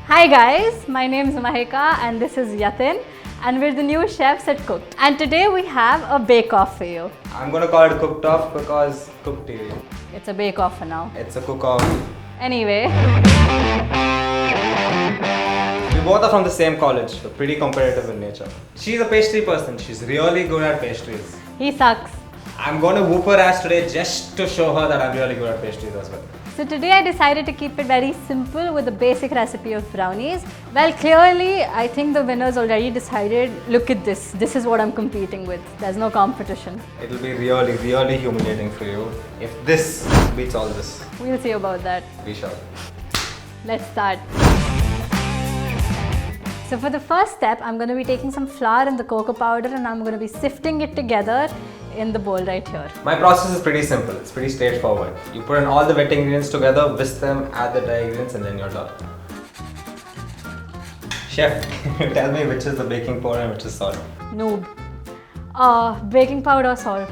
Hi guys, my name is Mahika and this is Yathin and we're the new chefs at Cooked. And today we have a bake-off for you. I'm gonna call it cooked off because cooked TV. It's a bake-off for now. It's a cook-off. Anyway. We both are from the same college, so pretty competitive in nature. She's a pastry person. She's really good at pastries. He sucks. I'm gonna whoop her ass today just to show her that I'm really good at pastries as well. So today I decided to keep it very simple with a basic recipe of brownies. Well, clearly I think the winners already decided, look at this. This is what I'm competing with. There's no competition. It'll be really humiliating for you if this beats all this. We'll see about that. Be sure. Let's start. So for the first step, I'm going to be taking some flour and the cocoa powder and I'm going to be sifting it together in the bowl right here. My process is pretty simple. It's pretty straightforward. You put in all the wet ingredients together, whisk them, add the dry ingredients, and then you're done. Chef, can you tell me which is the baking powder and which is salt? Noob. Baking powder, salt.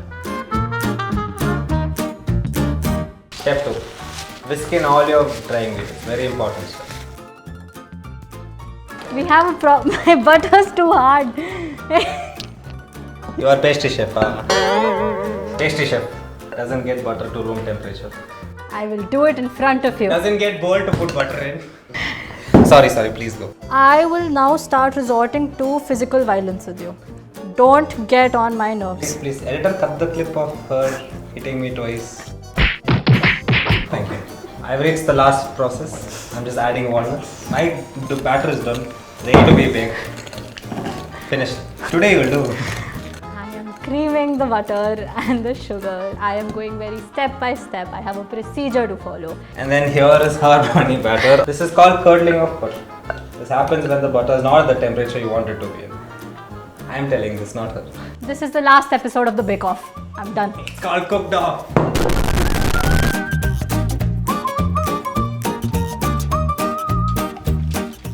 Step 2. Whisk in all your dry ingredients. Very important step. We have a problem. My butter's too hard. You are pastry chef, Pastry chef doesn't get butter to room temperature. I will do it in front of you. Doesn't get bowl to put butter in. Sorry, please go. I will now start resorting to physical violence with you. Don't get on my nerves. Please, editor, cut the clip of her hitting me twice. Thank you. I've reached the last process. I'm just adding walnuts. My batter is done, ready to be baked. Finished. Today you will do. Creaming the butter and the sugar. I am going very step by step. I have a procedure to follow. And then here is our brownie batter. This is called curdling of butter. This happens when the butter is not at the temperature you want it to be in. I am telling this, not her. This is the last episode of the Bake Off. I'm done. It's called cooked off.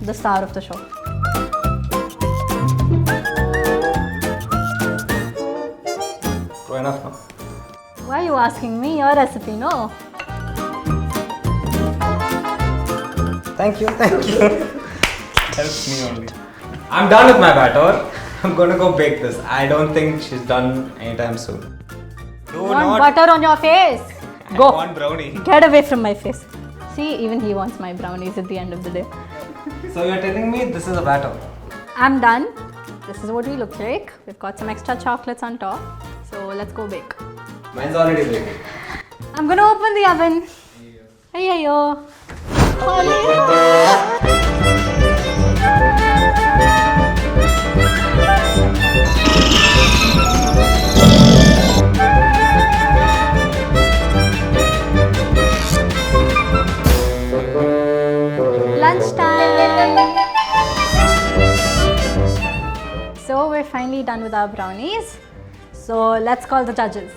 The star of the show. Enough now. Why are you asking me your recipe? No. Thank you. Helps me only. I'm done with my batter. I'm gonna go bake this. I don't think she's done anytime soon. You want butter on your face? Go. I want brownie. Get away from my face. See, even he wants my brownies at the end of the day. So you're telling me this is a batter? I'm done. This is what we look like. We've got some extra chocolates on top. So let's go bake. Mine's already baking. I'm gonna open the oven. Hey yo. Lunchtime. So we're finally done with our brownies. So let's call the judges.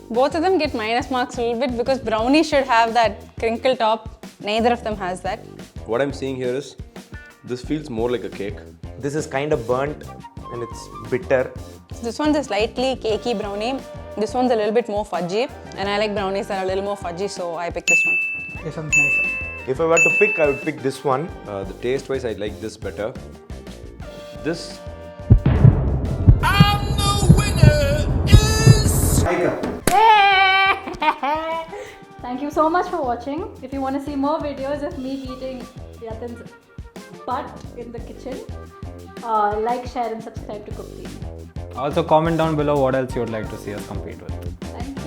Both of them get minus marks a little bit because brownie should have that crinkle top. Neither of them has that. What I'm seeing here is, this feels more like a cake. This is kind of burnt and it's bitter. This one's a slightly cakey brownie. This one's a little bit more fudgy. And I like brownies that are a little more fudgy, so I picked this one. This one's nicer. If I were to pick, I would pick this one. The taste wise, I like this better. This. I'm the winner is Thank you so much for watching. If you want to see more videos of me eating Yathin's butt in the kitchen, like, share and subscribe to Cooked. Also comment down below what else you would like to see us compete with. Thank you.